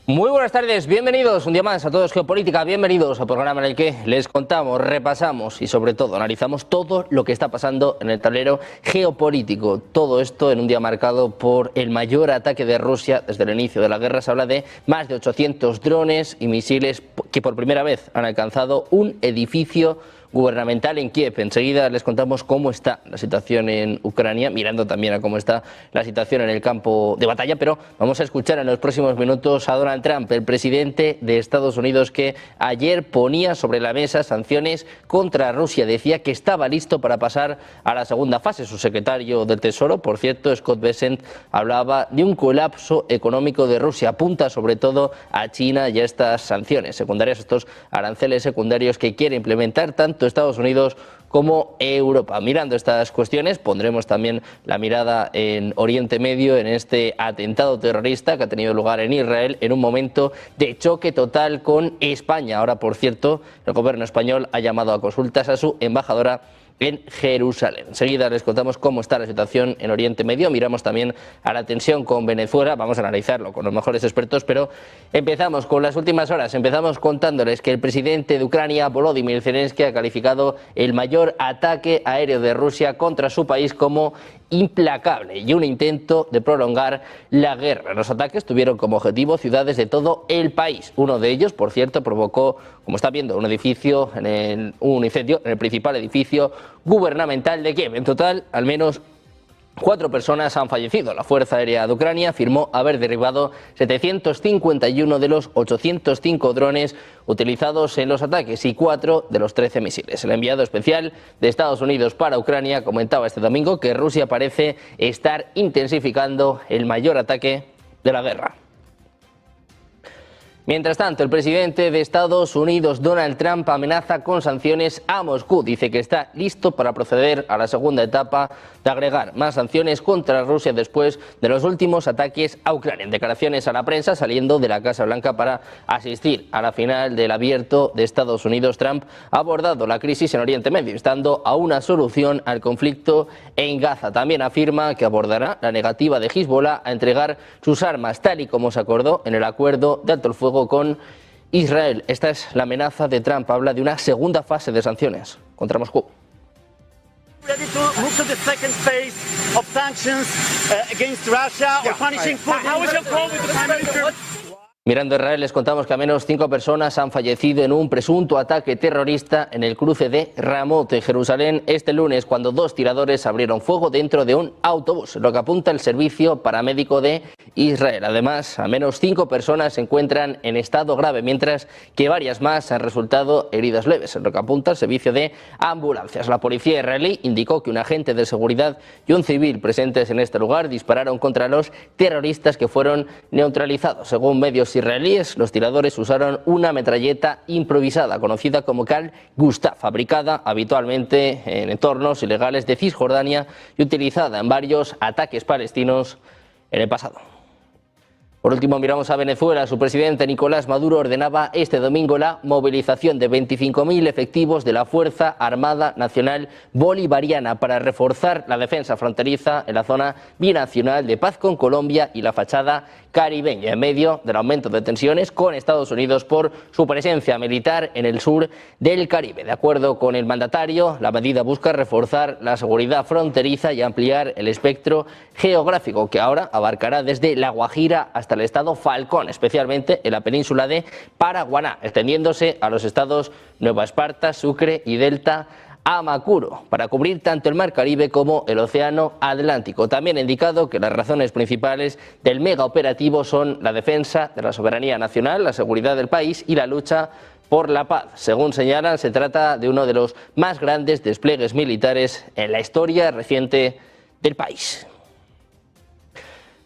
Muy buenas tardes, bienvenidos un día más a Todos Geopolítica, bienvenidos al programa en el que les contamos, repasamos y sobre todo analizamos todo lo que está pasando en el tablero geopolítico. Todo esto en un día marcado por el mayor ataque de Rusia desde el inicio de la guerra. Se habla de más de 800 drones y misiles que por primera vez han alcanzado un edificio gubernamental en Kiev. Enseguida les contamos cómo está la situación en Ucrania, mirando también a cómo está la situación en el campo de batalla, pero vamos a escuchar en los próximos minutos a Donald Trump, el presidente de Estados Unidos, que ayer ponía sobre la mesa sanciones contra Rusia. Decía que estaba listo para pasar a la segunda fase. Su secretario del Tesoro, por cierto, Scott Bessent, hablaba de un colapso económico de Rusia. Apunta sobre todo a China y a estas sanciones secundarias, estos aranceles secundarios que quiere implementar tanto Estados Unidos como Europa. Mirando estas cuestiones, pondremos también la mirada en Oriente Medio, en este atentado terrorista que ha tenido lugar en Israel, en un momento de choque total con España. Ahora, por cierto, el gobierno español ha llamado a consultas a su embajadora en Jerusalén. Enseguida les contamos cómo está la situación en Oriente Medio. Miramos también a la tensión con Venezuela. Vamos a analizarlo con los mejores expertos, pero empezamos con las últimas horas. Empezamos contándoles que el presidente de Ucrania, Volodymyr Zelensky, ha calificado el mayor ataque aéreo de Rusia contra su país como implacable y un intento de prolongar la guerra. Los ataques tuvieron como objetivo ciudades de todo el país. Uno de ellos, por cierto, provocó, como está viendo, un incendio en el principal edificio gubernamental de Kiev. En total, al menos 4 personas han fallecido. La Fuerza Aérea de Ucrania afirmó haber derribado 751 de los 805 drones utilizados en los ataques y 4 de los 13 misiles. El enviado especial de Estados Unidos para Ucrania comentaba este domingo que Rusia parece estar intensificando el mayor ataque de la guerra. Mientras tanto, el presidente de Estados Unidos, Donald Trump, amenaza con sanciones a Moscú. Dice que está listo para proceder a la segunda etapa de agregar más sanciones contra Rusia después de los últimos ataques a Ucrania. En declaraciones a la prensa, saliendo de la Casa Blanca para asistir a la final del Abierto de Estados Unidos, Trump ha abordado la crisis en Oriente Medio, instando a una solución al conflicto en Gaza. También afirma que abordará la negativa de Hezbollah a entregar sus armas, tal y como se acordó en el acuerdo de alto el fuego con Israel. Esta es la amenaza de Trump. Habla de una segunda fase de sanciones contra Moscú. Ready to move to the second phase of sanctions against Russia or punishing Putin. How is your call with the Prime Minister? Mirando a Israel, les contamos que al menos 5 personas han fallecido en un presunto ataque terrorista en el cruce de Ramot, en Jerusalén, este lunes, cuando 2 tiradores abrieron fuego dentro de un autobús, lo que apunta el servicio paramédico de Israel. Además, al menos 5 personas se encuentran en estado grave, mientras que varias más han resultado heridas leves, lo que apunta el servicio de ambulancias. La policía israelí indicó que un agente de seguridad y un civil presentes en este lugar dispararon contra los terroristas que fueron neutralizados. Según medios israelíes, los tiradores usaron una metralleta improvisada conocida como Carl Gustav, fabricada habitualmente en entornos ilegales de Cisjordania y utilizada en varios ataques palestinos en el pasado. Por último, miramos a Venezuela. Su presidente Nicolás Maduro ordenaba este domingo la movilización de 25.000 efectivos de la Fuerza Armada Nacional Bolivariana para reforzar la defensa fronteriza en la zona binacional de paz con Colombia y la fachada caribeña, en medio del aumento de tensiones con Estados Unidos por su presencia militar en el sur del Caribe. De acuerdo con el mandatario, la medida busca reforzar la seguridad fronteriza y ampliar el espectro geográfico, que ahora abarcará desde La Guajira hasta el estado Falcón, especialmente en la península de Paraguaná, extendiéndose a los estados Nueva Esparta, Sucre y Delta Amacuro, para cubrir tanto el Mar Caribe como el Océano Atlántico. También ha indicado que las razones principales del mega operativo son la defensa de la soberanía nacional, la seguridad del país y la lucha por la paz. Según señalan, se trata de uno de los más grandes despliegues militares en la historia reciente del país.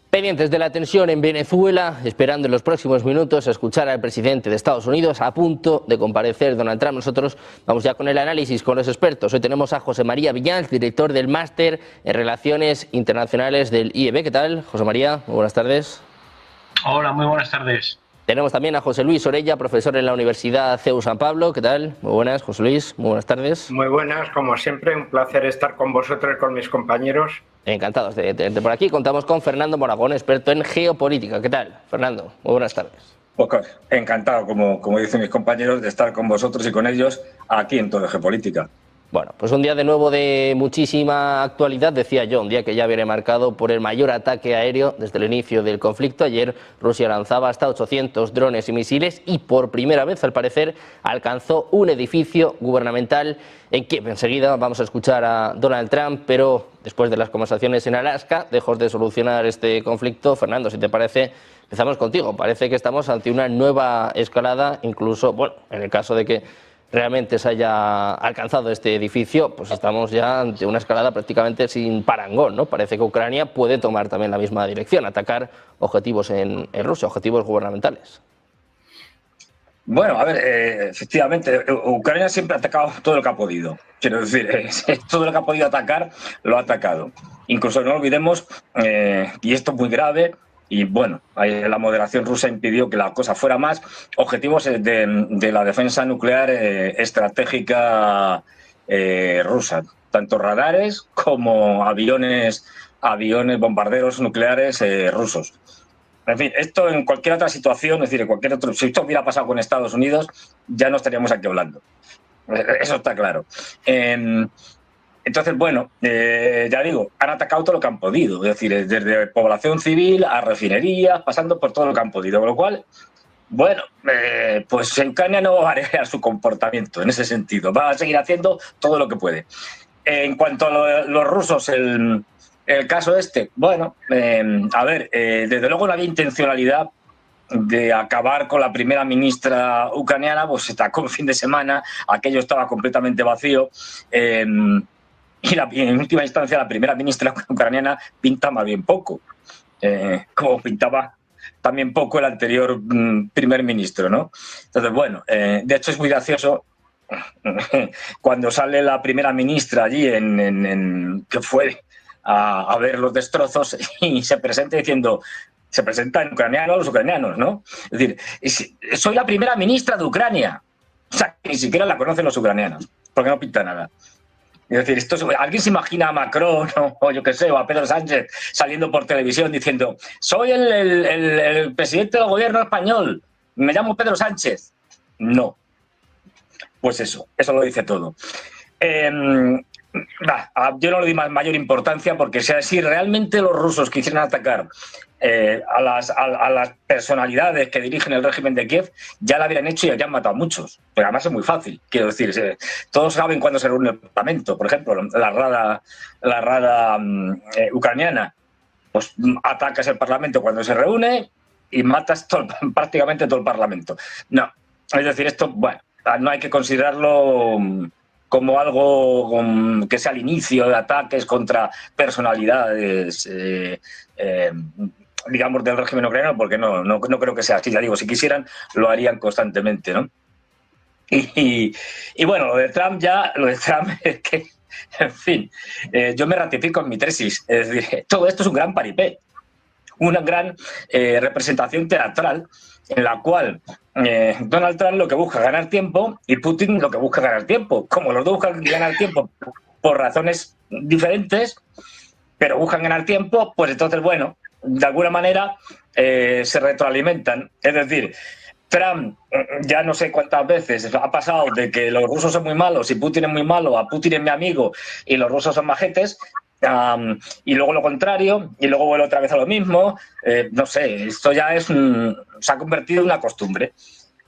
Pendientes de la tensión en Venezuela, esperando en los próximos minutos a escuchar al presidente de Estados Unidos, a punto de comparecer Donald Trump. Nosotros vamos ya con el análisis, con los expertos. Hoy tenemos a José María Viñals, director del Máster en Relaciones Internacionales del IEB. ¿Qué tal, José María? Muy buenas tardes. Hola, muy buenas tardes. Tenemos también a José Luis Orella, profesor en la Universidad CEU San Pablo. ¿Qué tal? Muy buenas, José Luis. Muy buenas tardes. Muy buenas, como siempre, un placer estar con vosotros y con mis compañeros. Encantados de tenerte por aquí. Contamos con Fernando Moragón, experto en geopolítica. ¿Qué tal, Fernando? Muy buenas tardes. Pues encantado, como dicen mis compañeros, de estar con vosotros y con ellos aquí en Todo Geopolítica. Bueno, pues un día de nuevo de muchísima actualidad, decía yo, un día que ya viene marcado por el mayor ataque aéreo desde el inicio del conflicto. Ayer Rusia lanzaba hasta 800 drones y misiles y por primera vez, al parecer, alcanzó un edificio gubernamental en Kiev. Enseguida vamos a escuchar a Donald Trump, pero después de las conversaciones en Alaska, lejos de solucionar este conflicto, Fernando, si te parece, empezamos contigo. Parece que estamos ante una nueva escalada, incluso, bueno, en el caso de que realmente se haya alcanzado este edificio, pues estamos ya ante una escalada prácticamente sin parangón, ¿no? Parece que Ucrania puede tomar también la misma dirección, atacar objetivos en Rusia, objetivos gubernamentales. Bueno, a ver, efectivamente, Ucrania siempre ha atacado todo lo que ha podido. Quiero decir, todo lo que ha podido atacar, lo ha atacado. Incluso no olvidemos, y esto es muy grave, y bueno, la moderación rusa impidió que la cosa fuera más, objetivos de la defensa nuclear estratégica rusa, tanto radares como aviones bombarderos nucleares rusos. En fin, esto en cualquier otra situación, es decir, en cualquier otro, si esto hubiera pasado con Estados Unidos, ya no estaríamos aquí hablando. Eso está claro. Entonces, bueno, ya digo, han atacado todo lo que han podido, es decir, desde población civil a refinerías, pasando por todo lo que han podido, con lo cual, bueno, pues Ucrania no va a variar su comportamiento en ese sentido, va a seguir haciendo todo lo que puede. En cuanto a los rusos, el caso este, bueno, a ver, desde luego no había intencionalidad de acabar con la primera ministra ucraniana, pues se atacó el fin de semana, aquello estaba completamente vacío, y en última instancia la primera ministra ucraniana pinta más bien poco, como pintaba también poco el anterior primer ministro, ¿no? Entonces, bueno, de hecho es muy gracioso cuando sale la primera ministra allí que fue a ver los destrozos y se presenta diciendo, se presenta en ucraniano a los ucranianos, ¿no? Es decir, soy la primera ministra de Ucrania. O sea, que ni siquiera la conocen los ucranianos, porque no pinta nada. Es decir, ¿alguien se imagina a Macron o yo qué sé, o a Pedro Sánchez saliendo por televisión diciendo, soy el presidente del gobierno español, me llamo Pedro Sánchez? No. Pues eso lo dice todo. Yo no le di mayor importancia porque si realmente los rusos quisieran atacar a las personalidades que dirigen el régimen de Kiev, ya lo habrían hecho y ya han matado a muchos. Pero además es muy fácil, quiero decir, todos saben cuándo se reúne el Parlamento. Por ejemplo, la Rada ucraniana, pues atacas el Parlamento cuando se reúne y matas prácticamente todo el Parlamento. No, es decir, esto, bueno, no hay que considerarlo como algo que sea el inicio de ataques contra personalidades, digamos, del régimen ucraniano, porque no creo que sea así. Ya digo, si quisieran, lo harían constantemente, ¿no? Y bueno, lo de Trump es que, en fin, yo me ratifico en mi tesis. Es decir, todo esto es un gran paripé, una gran representación teatral en la cual Donald Trump lo que busca es ganar tiempo y Putin lo que busca es ganar tiempo. Como los dos buscan ganar tiempo por razones diferentes, pero buscan ganar tiempo, pues entonces, bueno, de alguna manera se retroalimentan. Es decir, Trump ya no sé cuántas veces ha pasado de que los rusos son muy malos y Putin es muy malo, a Putin es mi amigo y los rusos son majetes, y luego lo contrario, y luego vuelve otra vez a lo mismo. No sé, esto ya se ha convertido en una costumbre.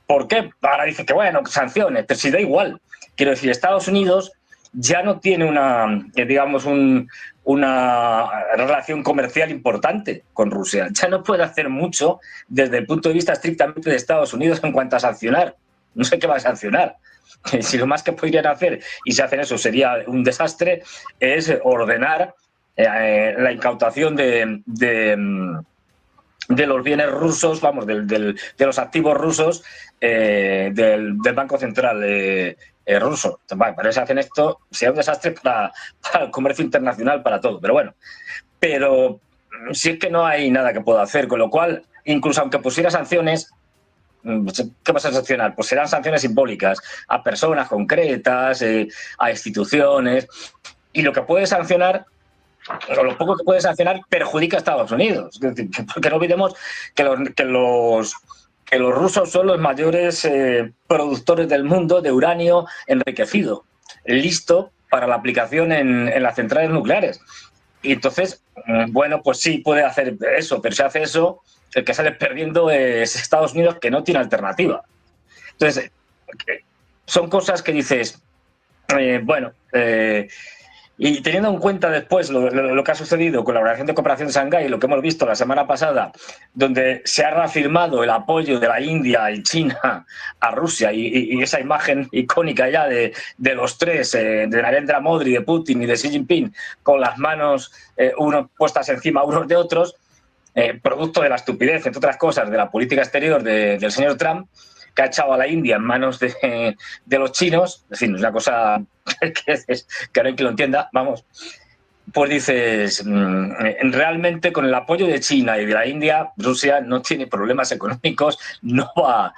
¿Por qué? Ahora dice que, bueno, sanciones, pero si da igual. Quiero decir, Estados Unidos ya no tiene una relación comercial importante con Rusia. Ya no puede hacer mucho desde el punto de vista estrictamente de Estados Unidos en cuanto a sancionar. No sé qué va a sancionar. Si lo más que podrían hacer, y si hacen eso sería un desastre, es ordenar la incautación de los bienes rusos, vamos, de los activos rusos del Banco Central ruso. Vale, para eso hacen esto, sería un desastre para el comercio internacional, para todo. Pero bueno, si es que no hay nada que pueda hacer, con lo cual, incluso aunque pusiera sanciones, ¿qué vas a sancionar? Pues serán sanciones simbólicas a personas concretas, a instituciones, y lo que puede sancionar, o lo poco que puede sancionar, perjudica a Estados Unidos. Porque no olvidemos que que los rusos son los mayores productores del mundo de uranio enriquecido, listo para la aplicación en las centrales nucleares. Y entonces, bueno, pues sí puede hacer eso, pero si hace eso, el que sale perdiendo es Estados Unidos, que no tiene alternativa. Entonces, son cosas que dices, y teniendo en cuenta después lo que ha sucedido con la Organización de Cooperación de Shanghái, lo que hemos visto la semana pasada, donde se ha reafirmado el apoyo de la India y China a Rusia, y esa imagen icónica ya de los tres, de Narendra Modi, de Putin y de Xi Jinping, con las manos unos puestas encima unos de otros, producto de la estupidez, entre otras cosas, de la política exterior del señor Trump, que ha echado a la India en manos de los chinos. Es decir, es una cosa que no hay que lo entienda, vamos. Pues dices, realmente con el apoyo de China y de la India, Rusia no tiene problemas económicos, no va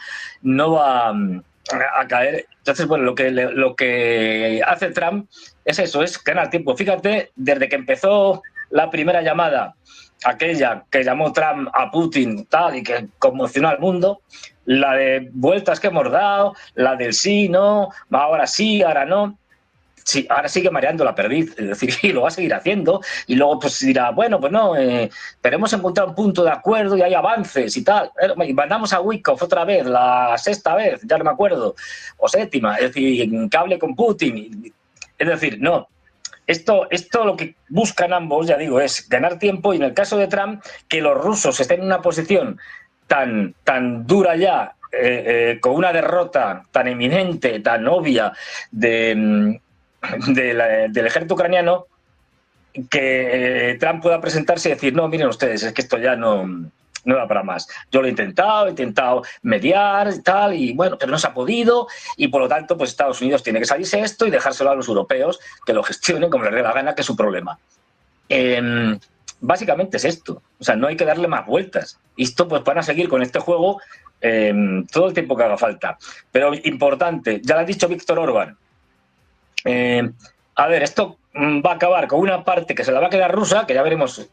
a caer. Entonces, bueno, lo que hace Trump es eso, es ganar tiempo. Fíjate, desde que empezó la primera llamada, aquella que llamó Trump a Putin tal y que conmocionó al mundo, la de vueltas que hemos dado, la del sí, no, ahora sí, ahora no. Sí, ahora sigue mareando la perdiz, es decir, y lo va a seguir haciendo, y luego pues dirá, bueno, pues no, pero hemos encontrado un punto de acuerdo y hay avances y tal. Y mandamos a Witkoff otra vez, la sexta vez, ya no me acuerdo, o séptima, es decir, que hable con Putin. Es decir, no. Esto lo que buscan ambos, ya digo, es ganar tiempo, y en el caso de Trump, que los rusos estén en una posición tan dura ya, con una derrota tan eminente, tan obvia del ejército ucraniano, que Trump pueda presentarse y decir, no, miren ustedes, es que esto ya no da para más. Yo lo he intentado mediar y tal, y bueno, pero no se ha podido, y por lo tanto, pues Estados Unidos tiene que salirse esto y dejárselo a los europeos, que lo gestionen como les dé la gana, que es su problema. Básicamente es esto. O sea, no hay que darle más vueltas. Y esto, pues van a seguir con este juego todo el tiempo que haga falta. Pero importante, ya lo ha dicho Víctor Orbán. A ver, esto va a acabar con una parte que se la va a quedar rusa, que ya veremos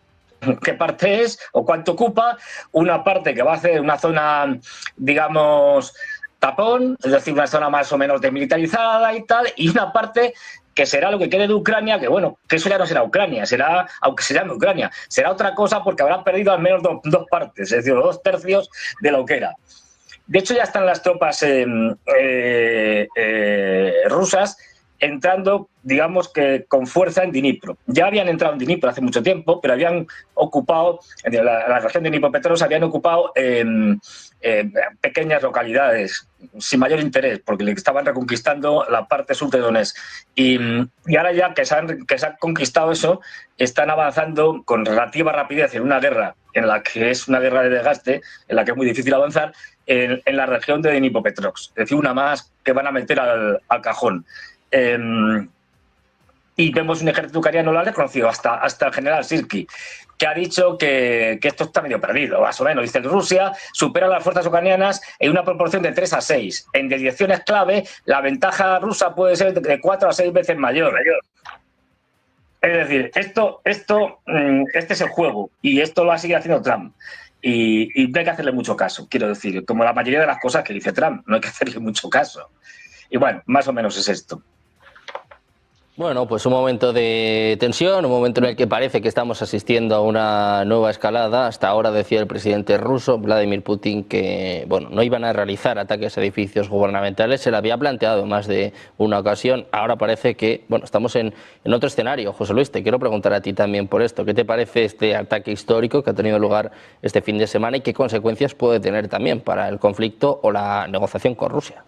qué parte es o cuánto ocupa, una parte que va a ser una zona, digamos, tapón, es decir, una zona más o menos desmilitarizada y tal, y una parte que será lo que quede de Ucrania, que bueno, que eso ya no será Ucrania, será, aunque se llame Ucrania, será otra cosa porque habrán perdido al menos dos partes, es decir, 2/3 de lo que era. De hecho, ya están las tropas rusas entrando, digamos que con fuerza en Dnipro. Ya habían entrado en Dnipro hace mucho tiempo, pero habían ocupado, en la región de Dnipropetrovsk habían ocupado pequeñas localidades sin mayor interés, porque le estaban reconquistando la parte sur de Donetsk. Y ahora ya que se han conquistado eso, están avanzando con relativa rapidez en una guerra, en la que es una guerra de desgaste, en la que es muy difícil avanzar, en la región de Dnipropetrovsk. Es decir, una más que van a meter al cajón. Y vemos un ejército ucraniano, lo ha reconocido hasta el general Sirski, que ha dicho que esto está medio perdido, más o menos. Dice, Rusia supera a las fuerzas ucranianas en una proporción de 3-6. En direcciones clave, la ventaja rusa puede ser de 4 a 6 veces mayor. Es decir, este es el juego, y esto lo va a seguir haciendo Trump. Y no hay que hacerle mucho caso, quiero decir, como la mayoría de las cosas que dice Trump, no hay que hacerle mucho caso. Y bueno, más o menos es esto. Bueno, pues un momento de tensión, un momento en el que parece que estamos asistiendo a una nueva escalada. Hasta ahora decía el presidente ruso, Vladimir Putin, que bueno, no iban a realizar ataques a edificios gubernamentales. Se le había planteado más de una ocasión. Ahora parece que bueno, estamos en otro escenario. José Luis, te quiero preguntar a ti también por esto. ¿Qué te parece este ataque histórico que ha tenido lugar este fin de semana y qué consecuencias puede tener también para el conflicto o la negociación con Rusia?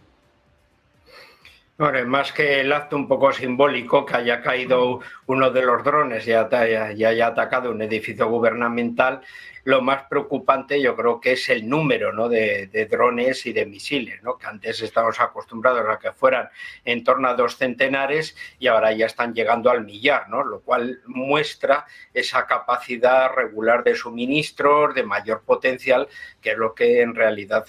Bueno, más que el acto un poco simbólico, que haya caído uno de los drones y haya atacado un edificio gubernamental, lo más preocupante yo creo que es el número, ¿no?, de drones y de misiles, ¿no?, que antes estábamos acostumbrados a que fueran en torno a 2 centenares y ahora ya están llegando al millar, ¿no?, lo cual muestra esa capacidad regular de suministros, de mayor potencial, que es lo que en realidad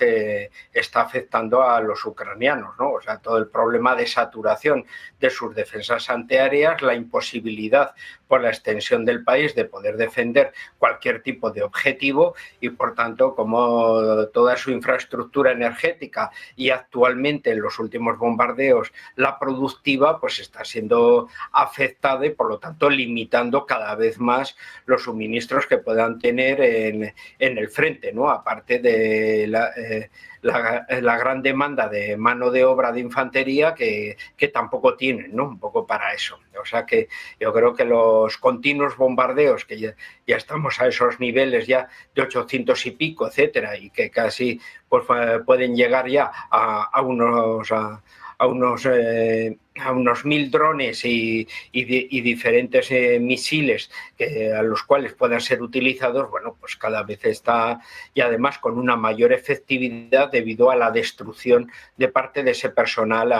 está afectando a los ucranianos, ¿no? O sea, todo el problema de saturación de sus defensas antiaéreas, la imposibilidad por la extensión del país de poder defender cualquier tipo de objeto objetivo y, por tanto, como toda su infraestructura energética y actualmente en los últimos bombardeos la productiva, pues está siendo afectada y, por lo tanto, limitando cada vez más los suministros que puedan tener en el frente, ¿no? Aparte de la gran demanda de mano de obra de infantería que tampoco tienen, ¿no? Un poco para eso. O sea que yo creo que los continuos bombardeos, que ya estamos a esos niveles ya de 800 y pico, etcétera, y que casi pues, pueden llegar ya a unos 1.000 drones y diferentes misiles a los cuales puedan ser utilizados, bueno, pues cada vez está, y además con una mayor efectividad debido a la destrucción de parte de ese personal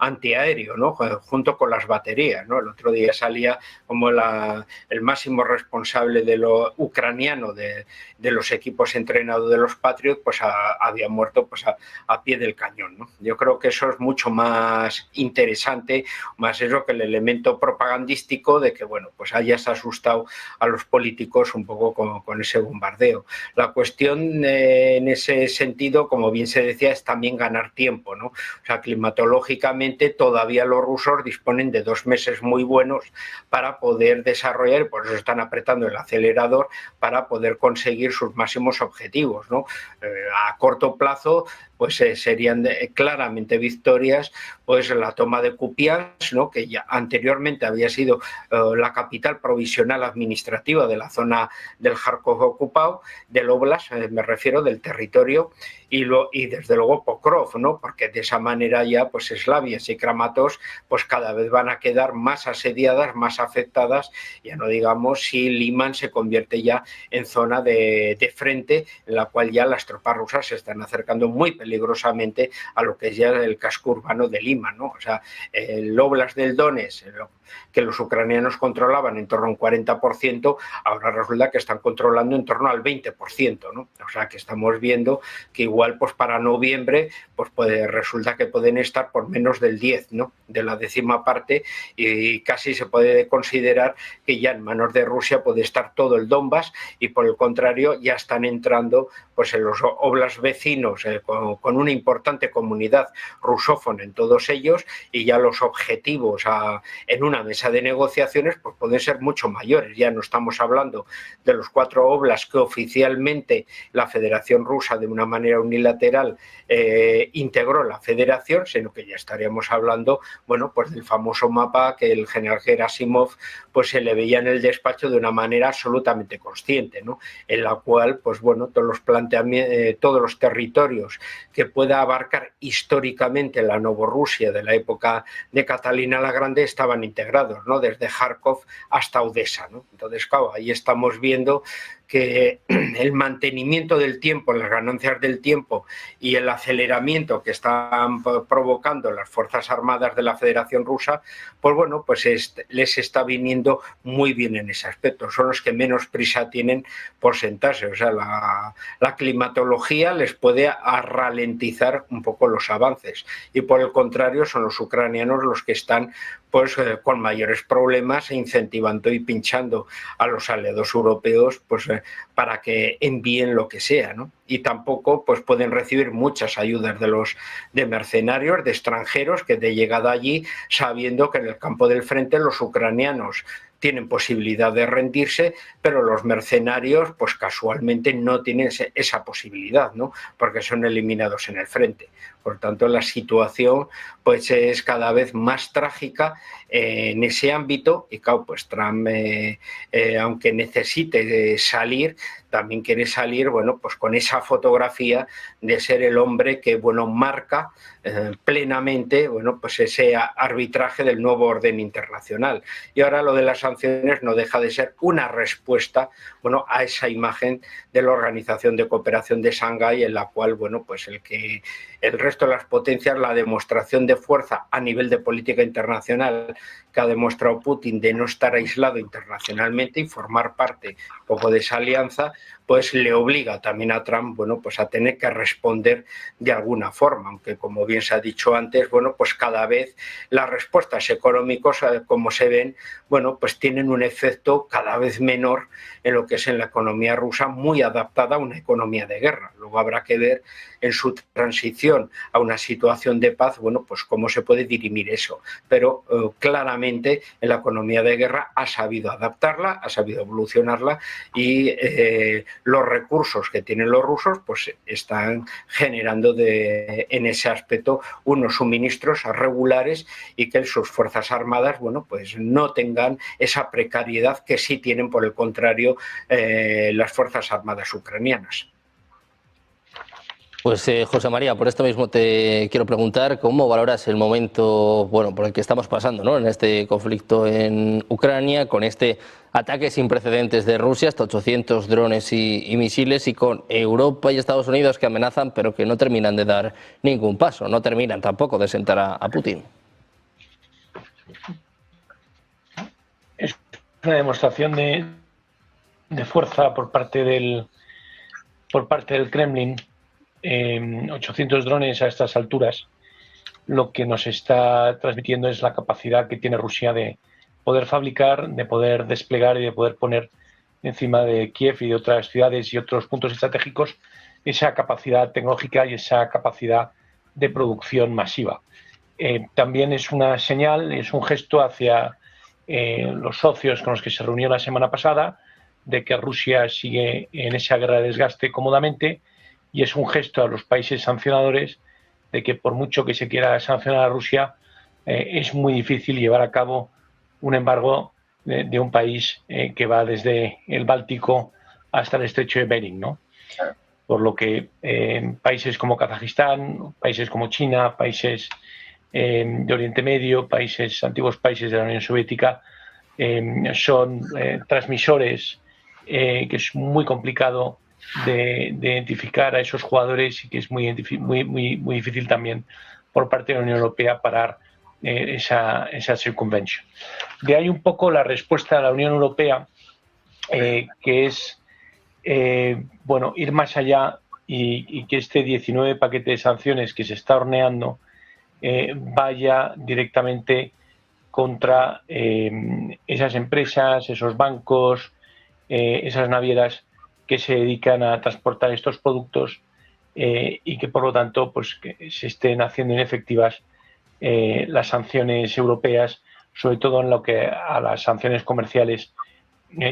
antiaéreo, ¿no? Junto con las baterías, ¿no? El otro día salía como el máximo responsable de lo ucraniano de los equipos entrenados de los Patriot, pues había muerto pues a pie del cañón, ¿no? Yo creo que eso es mucho más interesante, más eso que el elemento propagandístico de que, bueno, pues hayas asustado a los políticos un poco con ese bombardeo. La cuestión en ese sentido, como bien se decía, es también ganar tiempo, ¿no? O sea, climatológicamente todavía los rusos disponen de 2 meses muy buenos para poder desarrollar, por eso están apretando el acelerador para poder conseguir sus máximos objetivos, ¿no? A corto plazo, pues serían claramente victorias, pues la toma de Kupiansk, ¿no? Que ya anteriormente había sido la capital provisional administrativa de la zona del Kharkov ocupado, del Oblast, me refiero, del territorio, y desde luego Pokrov, ¿no? Porque de esa manera ya pues Slaviansk y Kramatorsk pues cada vez van a quedar más asediadas, más afectadas, ya no digamos si Liman se convierte ya en zona de frente, en la cual ya las tropas rusas se están acercando muy peligrosamente a lo que es ya el casco urbano de Lima, ¿no? O sea, el Oblast del Donetsk, que los ucranianos controlaban en torno a un 40%, ahora resulta que están controlando en torno al 20%, ¿no? O sea, que estamos viendo que igual pues para noviembre pues resulta que pueden estar por menos del 10, ¿no? De la 10ª parte, y casi se puede considerar que ya en manos de Rusia puede estar todo el Donbass, y por el contrario ya están entrando pues en los oblasts vecinos con una importante comunidad rusófona en todos ellos, y ya los objetivos en una mesa de negociaciones pues pueden ser mucho mayores. Ya no estamos hablando de los 4 oblasts que oficialmente la Federación Rusa de una manera unilateral integró la federación, sino que ya estaríamos hablando, bueno, pues del famoso mapa que el general Gerasimov pues se le veía en el despacho de una manera absolutamente consciente, ¿no? En la cual, pues bueno, todos los territorios que pueda abarcar históricamente la Novorrusia de la época de Catalina la Grande estaban integrados, ¿no? Desde Kharkov hasta Odessa, ¿no? Entonces, claro, ahí estamos viendo que el mantenimiento del tiempo, las ganancias del tiempo y el aceleramiento que están provocando las Fuerzas Armadas de la Federación Rusa, pues bueno, pues les está viniendo muy bien en ese aspecto. Son los que menos prisa tienen por sentarse. O sea, la climatología les puede ralentizar un poco los avances, y por el contrario son los ucranianos los que están pues con mayores problemas, incentivando y pinchando a los aliados europeos pues para que envíen lo que sea, ¿no? Y tampoco pues pueden recibir muchas ayudas de mercenarios, de extranjeros que de llegada allí, sabiendo que en el campo del frente los ucranianos tienen posibilidad de rendirse, pero los mercenarios pues casualmente no tienen esa posibilidad, ¿no? Porque son eliminados en el frente. Por tanto, la situación pues es cada vez más trágica en ese ámbito, y claro, pues Trump, aunque necesite salir, también quiere salir, bueno, pues con esa fotografía de ser el hombre que, bueno, marca plenamente, bueno, pues ese arbitraje del nuevo orden internacional. Y ahora lo de las sanciones no deja de ser una respuesta, bueno, a esa imagen de la Organización de Cooperación de Shanghái, en la cual, bueno, pues el resto de las potencias, la demostración de fuerza a nivel de política internacional que ha demostrado Putin de no estar aislado internacionalmente y formar parte un poco de esa alianza, pues le obliga también a Trump, bueno, pues a tener que responder de alguna forma, aunque como bien se ha dicho antes, bueno, pues cada vez las respuestas económicas, como se ven, bueno, pues tienen un efecto cada vez menor en lo que es en la economía rusa, muy adaptada a una economía de guerra. Luego habrá que ver en su transición a una situación de paz, bueno, pues cómo se puede dirimir eso. Pero claramente en la economía de guerra ha sabido adaptarla, ha sabido evolucionarla y los recursos que tienen los rusos pues están generando en ese aspecto unos suministros regulares y que sus fuerzas armadas, bueno, pues no tengan esa precariedad que sí tienen, por el contrario, las fuerzas armadas ucranianas. Pues José María, por esto mismo te quiero preguntar cómo valoras el momento, bueno, por el que estamos pasando, ¿no?, en este conflicto en Ucrania, con este ataque sin precedentes de Rusia, hasta 800 drones y misiles, y con Europa y Estados Unidos que amenazan, pero que no terminan de dar ningún paso, no terminan tampoco de sentar a Putin. Es una demostración de fuerza por parte del Kremlin. 800 drones a estas alturas, lo que nos está transmitiendo es la capacidad que tiene Rusia de poder fabricar, de poder desplegar y de poder poner encima de Kiev y de otras ciudades y otros puntos estratégicos esa capacidad tecnológica y esa capacidad de producción masiva. También es una señal, es un gesto hacia los socios con los que se reunió la semana pasada, de que Rusia sigue en esa guerra de desgaste cómodamente, y es un gesto a los países sancionadores de que por mucho que se quiera sancionar a Rusia, es muy difícil llevar a cabo un embargo de un país que va desde el Báltico hasta el estrecho de Bering, ¿no? Por lo que países como Kazajistán, países como China, países de Oriente Medio, antiguos países de la Unión Soviética, son transmisores que es muy complicado de identificar a esos jugadores y que es muy difícil también por parte de la Unión Europea parar esa circunvention. De ahí un poco la respuesta de la Unión Europea, que es bueno, ir más allá y que este 19 paquete de sanciones que se está horneando vaya directamente contra esas empresas, esos bancos, esas navieras que se dedican a transportar estos productos y que por lo tanto pues que se estén haciendo inefectivas las sanciones europeas, sobre todo en lo que a las sanciones comerciales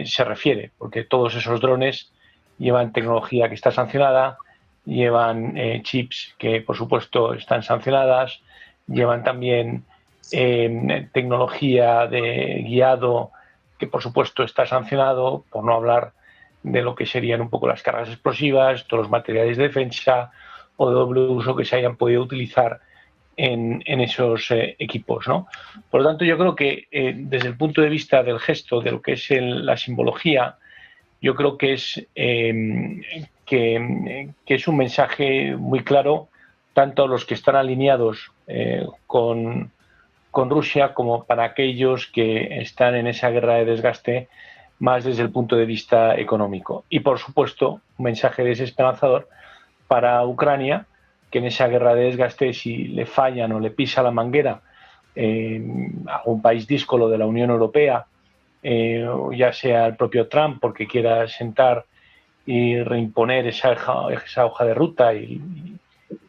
se refiere, porque todos esos drones llevan tecnología que está sancionada, llevan chips que por supuesto están sancionadas, llevan también tecnología de guiado que por supuesto está sancionado, por no hablar de lo que serían un poco las cargas explosivas, todos los materiales de defensa o de doble uso que se hayan podido utilizar en esos equipos, ¿no? Por lo tanto, yo creo que desde el punto de vista del gesto, de lo que es la simbología, yo creo que es un mensaje muy claro tanto a los que están alineados con Rusia como para aquellos que están en esa guerra de desgaste más desde el punto de vista económico. Y, por supuesto, un mensaje desesperanzador para Ucrania, que en esa guerra de desgaste, si le fallan o le pisa la manguera a un país díscolo de la Unión Europea, ya sea el propio Trump porque quiera sentar y reimponer esa hoja de ruta y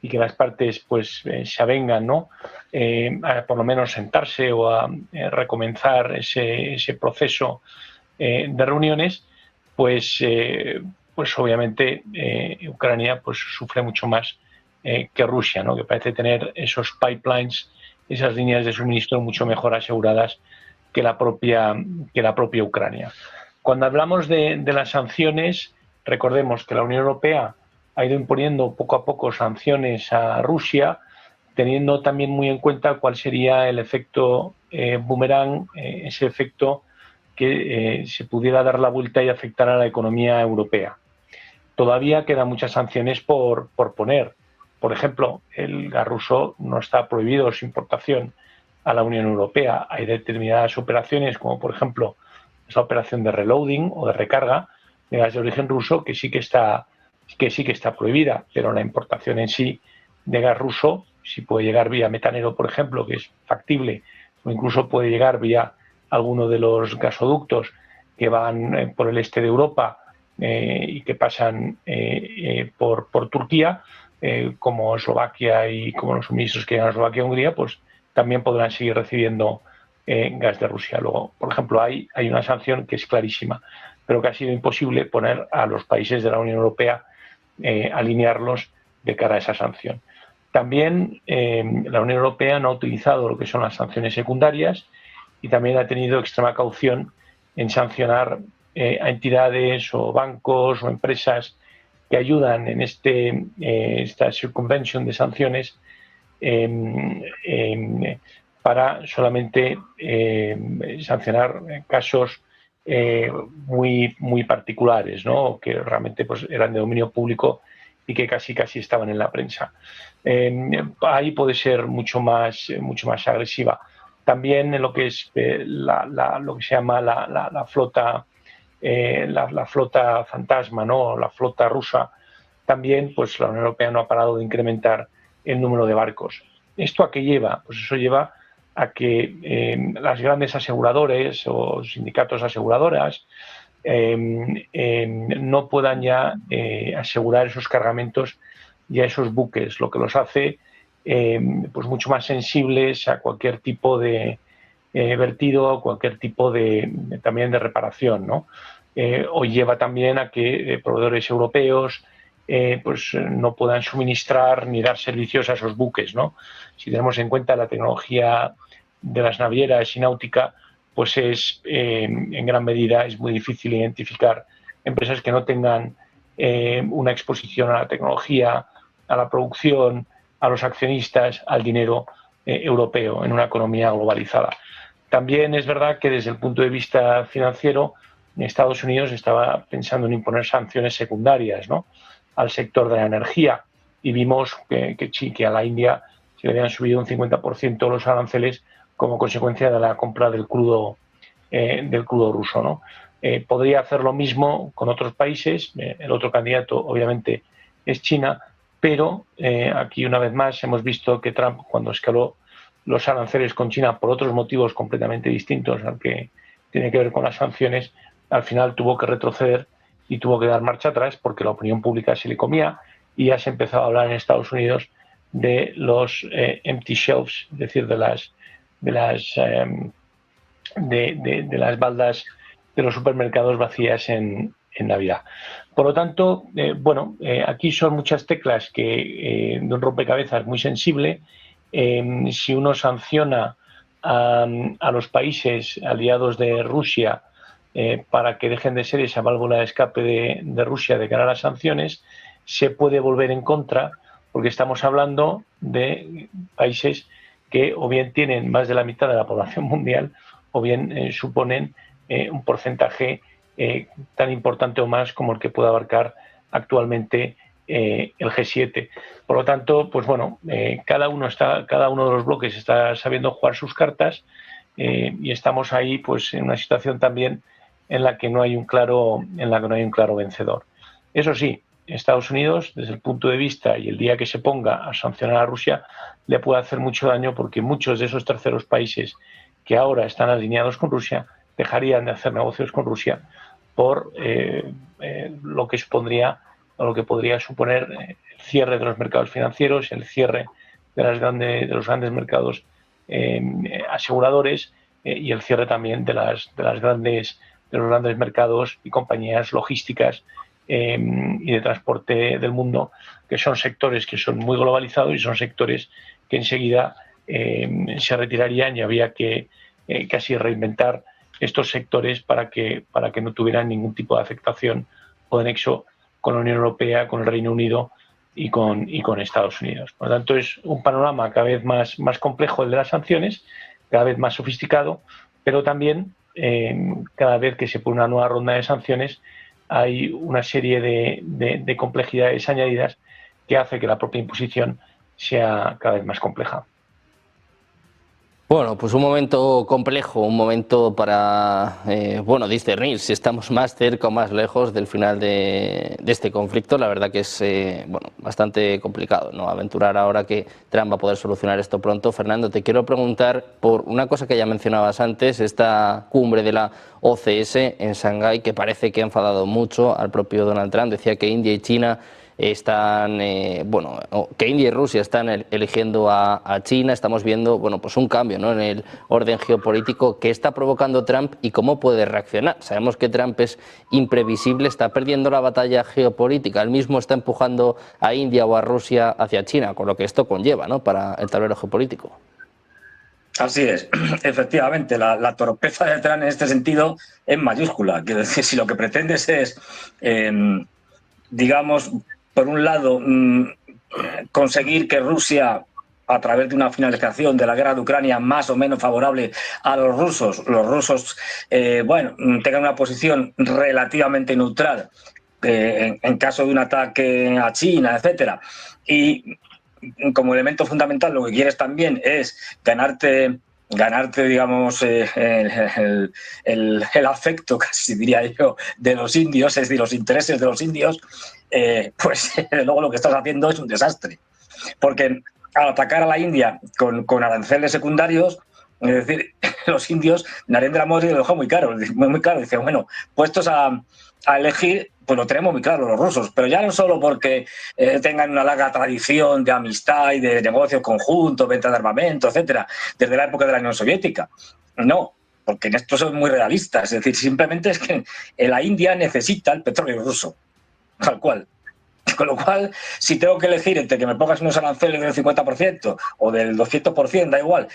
que las partes pues se avengan, ¿no? A por lo menos sentarse o a recomenzar ese proceso de reuniones, pues obviamente Ucrania pues sufre mucho más que Rusia, ¿no? Que parece tener esos pipelines, esas líneas de suministro mucho mejor aseguradas que la propia Ucrania. Cuando hablamos de las sanciones, recordemos que la Unión Europea ha ido imponiendo poco a poco sanciones a Rusia, teniendo también muy en cuenta cuál sería el efecto boomerang, ese efecto que se pudiera dar la vuelta y afectar a la economía europea. Todavía quedan muchas sanciones por poner. Por ejemplo, el gas ruso no está prohibido su importación a la Unión Europea. Hay determinadas operaciones, como por ejemplo esa operación de reloading o de recarga, gas de origen ruso que sí que está prohibida, pero la importación en sí de gas ruso, si puede llegar vía metanero, por ejemplo, que es factible, o incluso puede llegar vía alguno de los gasoductos que van por el este de Europa y que pasan por Turquía, como Eslovaquia y como los suministros que llegan a Eslovaquia y Hungría, pues también podrán seguir recibiendo gas de Rusia. Luego, por ejemplo, hay una sanción que es clarísima, pero que ha sido imposible poner a los países de la Unión Europea, alinearlos de cara a esa sanción. También la Unión Europea no ha utilizado lo que son las sanciones secundarias y también ha tenido extrema caución en sancionar a entidades o bancos o empresas que ayudan en esta circunvention de sanciones para solamente sancionar casos muy particulares, ¿no? Que realmente pues, eran de dominio público y que casi estaban en la prensa. Ahí puede ser mucho más agresiva. También en lo que es lo que se llama la flota fantasma, ¿no? La flota rusa, también pues la Unión Europea no ha parado de incrementar el número de barcos. ¿Esto a qué lleva? Pues eso lleva a que las grandes aseguradoras o sindicatos aseguradoras no puedan ya asegurar esos cargamentos y a esos buques, lo que los hace pues mucho más sensibles a cualquier tipo de vertido, a cualquier tipo también de reparación, ¿no? O lleva también a que proveedores europeos pues no puedan suministrar ni dar servicios a esos buques, ¿no? Si tenemos en cuenta la tecnología de las navieras y náutica, pues en gran medida es muy difícil identificar empresas que no tengan una exposición a la tecnología, a la producción, a los accionistas, al dinero europeo en una economía globalizada. También es verdad que desde el punto de vista financiero, Estados Unidos estaba pensando en imponer sanciones secundarias, ¿no?, al sector de la energía, y vimos que a la India se le habían subido un 50% los aranceles como consecuencia de la compra del crudo ruso, ¿no? Podría hacer lo mismo con otros países. El otro candidato obviamente es China, pero aquí una vez más hemos visto que Trump, cuando escaló los aranceles con China por otros motivos completamente distintos al que tiene que ver con las sanciones, al final tuvo que retroceder y tuvo que dar marcha atrás porque la opinión pública se le comía y ya se empezó a hablar en Estados Unidos de los empty shelves, es decir, de las baldas de los supermercados vacías en Navidad. Por lo tanto, aquí son muchas teclas de un rompecabezas muy sensible. Si uno sanciona a los países aliados de Rusia para que dejen de ser esa válvula de escape de Rusia de cara a las sanciones, se puede volver en contra, porque estamos hablando de países que o bien tienen más de la mitad de la población mundial o bien suponen un porcentaje tan importante o más como el que puede abarcar actualmente el G7. Por lo tanto, pues bueno, cada uno de los bloques está sabiendo jugar sus cartas y estamos ahí pues en una situación también en la que no hay un claro vencedor. Eso sí, Estados Unidos, desde el punto de vista y el día que se ponga a sancionar a Rusia, le puede hacer mucho daño porque muchos de esos terceros países que ahora están alineados con Rusia dejarían de hacer negocios con Rusia por lo que supondría o lo que podría suponer el cierre de los mercados financieros, el cierre de los grandes mercados aseguradores y el cierre también de los grandes mercados y compañías logísticas y de transporte del mundo, que son sectores que son muy globalizados y son sectores que enseguida se retirarían y había que casi reinventar estos sectores para que no tuvieran ningún tipo de afectación o de nexo con la Unión Europea, con el Reino Unido y con Estados Unidos. Por lo tanto, es un panorama cada vez más complejo el de las sanciones, cada vez más sofisticado, pero también cada vez que se pone una nueva ronda de sanciones hay una serie de complejidades añadidas que hace que la propia imposición sea cada vez más compleja. Bueno, pues un momento complejo, un momento para discernir si estamos más cerca o más lejos del final de este conflicto. La verdad que es bastante complicado, ¿no?, aventurar ahora que Trump va a poder solucionar esto pronto. Fernando, te quiero preguntar por una cosa que ya mencionabas antes, esta cumbre de la OCS en Shanghái, que parece que ha enfadado mucho al propio Donald Trump. Decía que India y China están, que India y Rusia están eligiendo a China. Estamos viendo, pues un cambio, ¿no?, en el orden geopolítico que está provocando Trump y cómo puede reaccionar. Sabemos que Trump es imprevisible, está perdiendo la batalla geopolítica. Él mismo está empujando a India o a Rusia hacia China, con lo que esto conlleva, ¿no?, para el tablero geopolítico. Así es, efectivamente, la torpeza de Trump en este sentido es mayúscula. Quiero decir, si lo que pretendes es, digamos, por un lado, conseguir que Rusia, a través de una finalización de la guerra de Ucrania más o menos favorable a los rusos tengan una posición relativamente neutral en caso de un ataque a China, etcétera. Y como elemento fundamental lo que quieres también es ganarte, digamos, el afecto, casi diría yo, de los indios, es decir, los intereses de los indios, pues luego lo que estás haciendo es un desastre. Porque al atacar a la India con aranceles secundarios, es decir, los indios, Narendra Modi lo dejó muy claro. Dice, bueno, puestos a elegir, pues lo tenemos muy claro los rusos, pero ya no solo porque tengan una larga tradición de amistad y de negocios conjuntos, venta de armamento, etcétera, desde la época de la Unión Soviética. No, porque en esto son muy realistas. Es decir, simplemente es que la India necesita el petróleo ruso, tal cual. Con lo cual, si tengo que elegir entre que me pongas unos aranceles del 50% o del 200%, da igual,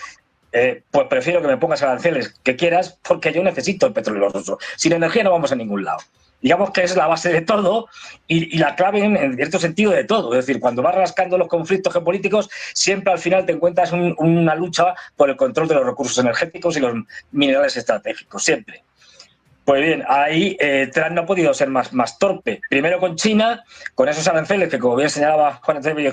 pues prefiero que me pongas aranceles que quieras, porque yo necesito el petróleo ruso. Sin energía no vamos a ningún lado. Digamos que es la base de todo y la clave en cierto sentido de todo. Es decir, cuando vas rascando los conflictos geopolíticos, siempre al final te encuentras una lucha por el control de los recursos energéticos y los minerales estratégicos, siempre. Pues bien, ahí Trump no ha podido ser más torpe. Primero con China, con esos aranceles que, como bien señalaba Juan Antonio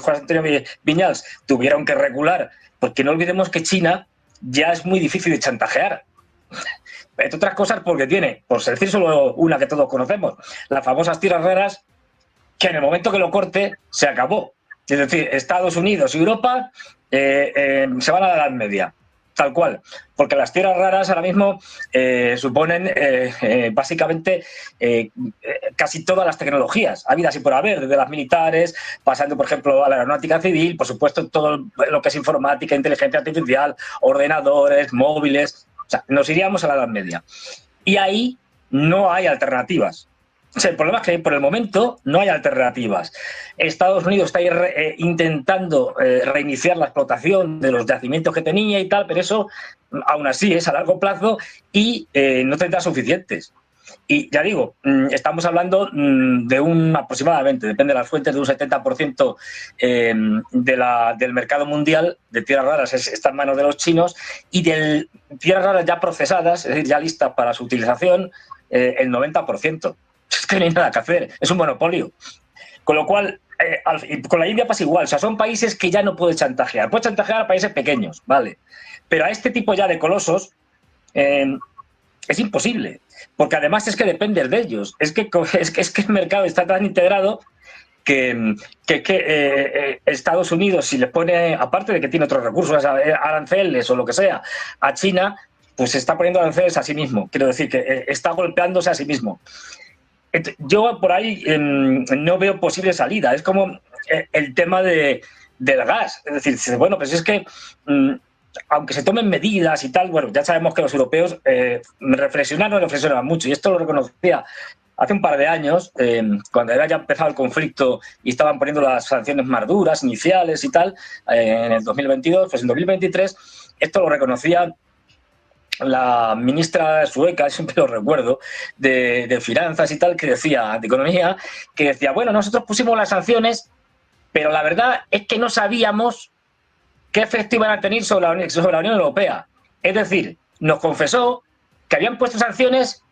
Viñals, tuvieron que regular, porque no olvidemos que China ya es muy difícil de chantajear. Entre otras cosas porque tiene, por decir solo una que todos conocemos, las famosas tierras raras, que en el momento que lo corte se acabó. Es decir, Estados Unidos y Europa se van a la Edad Media, tal cual, porque las tierras raras ahora mismo suponen básicamente casi todas las tecnologías, habidas y por haber, desde las militares, pasando por ejemplo a la aeronáutica civil, por supuesto todo lo que es informática, inteligencia artificial, ordenadores, móviles. O sea, nos iríamos a la Edad Media. Y ahí no hay alternativas. O sea, el problema es que por el momento no hay alternativas. Estados Unidos está intentando reiniciar la explotación de los yacimientos que tenía y tal, pero eso aún así es a largo plazo y no tendrá suficientes. Y ya digo, estamos hablando de aproximadamente, depende de las fuentes, de un 70% del mercado mundial de tierras raras está en manos de los chinos, y de tierras raras ya procesadas, es decir, ya listas para su utilización, el 90%. Es que no hay nada que hacer, es un monopolio. Con lo cual, con la India pasa igual, o sea, son países que ya no puedes chantajear. Puedes chantajear a países pequeños, vale, pero a este tipo ya de colosos es imposible, porque además es que dependes de ellos. Es que el mercado está tan integrado que Estados Unidos, si le pone, aparte de que tiene otros recursos, aranceles o lo que sea, a China, pues se está poniendo aranceles a sí mismo. Quiero decir que está golpeándose a sí mismo. Yo por ahí no veo posible salida. Es como el tema del gas. Es decir, bueno, pues es que aunque se tomen medidas y tal, bueno, ya sabemos que los europeos reflexionaban mucho, y esto lo reconocía hace un par de años, cuando era ya empezado el conflicto y estaban poniendo las sanciones más duras, iniciales y tal, en el 2022, pues en 2023 esto lo reconocía la ministra sueca, siempre lo recuerdo, de finanzas y tal, que decía, de economía, que decía, bueno, nosotros pusimos las sanciones, pero la verdad es que no sabíamos qué efecto iban a tener sobre la Unión Europea. Es decir, nos confesó que habían puesto sanciones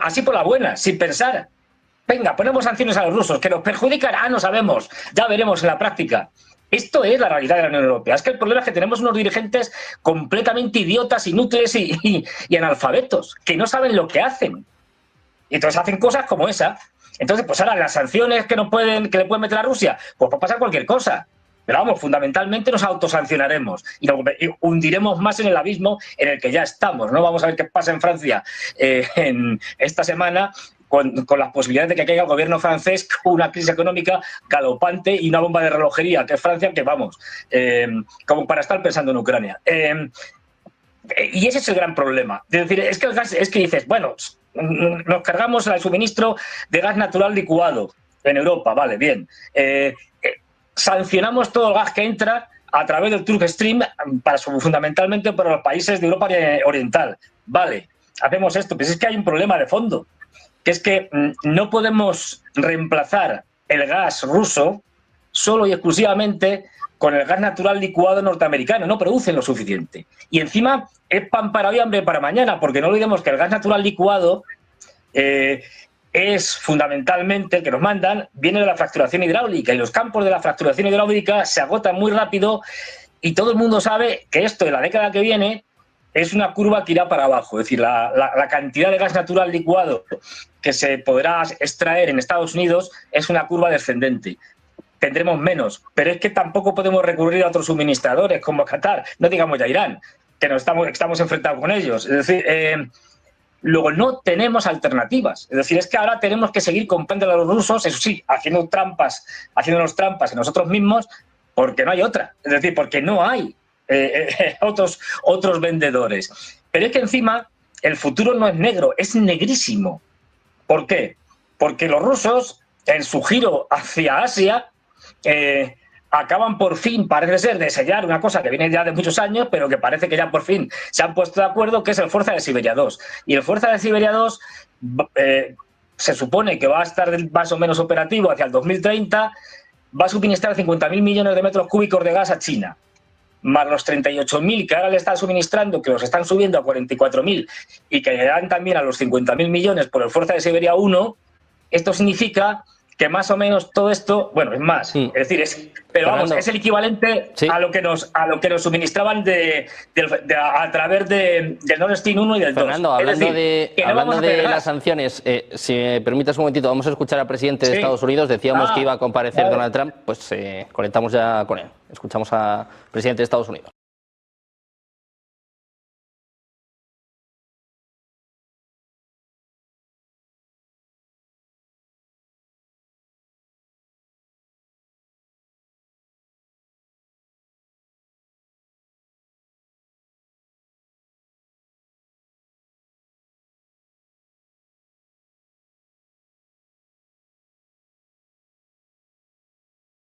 así por la buena, sin pensar. Venga, ponemos sanciones a los rusos, que nos perjudican, no sabemos, ya veremos en la práctica. Esto es la realidad de la Unión Europea. Es que el problema es que tenemos unos dirigentes completamente idiotas, inútiles y analfabetos, que no saben lo que hacen. Y entonces hacen cosas como esa. Entonces, pues ahora las sanciones que le pueden meter a Rusia, pues puede pasar cualquier cosa. Pero vamos, fundamentalmente nos autosancionaremos y hundiremos más en el abismo en el que ya estamos, ¿no? Vamos a ver qué pasa en Francia en esta semana con las posibilidades de que caiga el gobierno francés con una crisis económica galopante y una bomba de relojería, que es Francia, que vamos, como para estar pensando en Ucrania. Y ese es el gran problema. Es decir, es que el gas, es que dices, bueno, nos cargamos el suministro de gas natural licuado en Europa, vale, bien. Sancionamos todo el gas que entra a través del Turk Stream fundamentalmente para los países de Europa Oriental. Vale, hacemos esto, pero es que hay un problema de fondo, que es que no podemos reemplazar el gas ruso solo y exclusivamente con el gas natural licuado norteamericano. No producen lo suficiente. Y encima es pan para hoy, hambre para mañana, porque no olvidemos que el gas natural licuado es fundamentalmente, el que nos mandan, viene de la fracturación hidráulica, y los campos de la fracturación hidráulica se agotan muy rápido, y todo el mundo sabe que esto en la década que viene es una curva que irá para abajo. Es decir, la cantidad de gas natural licuado que se podrá extraer en Estados Unidos es una curva descendente. Tendremos menos, pero es que tampoco podemos recurrir a otros suministradores como Qatar, no digamos ya Irán, que estamos enfrentados con ellos. Es decir, luego no tenemos alternativas. Es decir, es que ahora tenemos que seguir comprando a los rusos, eso sí, haciéndonos trampas en nosotros mismos, porque no hay otra. Es decir, porque no hay otros vendedores. Pero es que encima el futuro no es negro, es negrísimo. ¿Por qué? Porque los rusos, en su giro hacia Asia, acaban por fin, parece ser, de sellar una cosa que viene ya de muchos años, pero que parece que ya por fin se han puesto de acuerdo, que es el Fuerza de Siberia 2. Y el Fuerza de Siberia 2 se supone que va a estar más o menos operativo hacia el 2030, va a suministrar 50.000 millones de metros cúbicos de gas a China, más los 38.000 que ahora le están suministrando, que los están subiendo a 44.000 y que llegarán también a los 50.000 millones por el Fuerza de Siberia 1, esto significa que más o menos todo esto, bueno, es más, es decir, pero Fernando, vamos, es el equivalente a lo que nos suministraban a través del Nord Stream 1 y del 2. Fernando, hablando de las sanciones, si me permites un momentito, vamos a escuchar al presidente de Estados Unidos. Decíamos que iba a comparecer Donald Trump, pues conectamos ya con él. Escuchamos al presidente de Estados Unidos.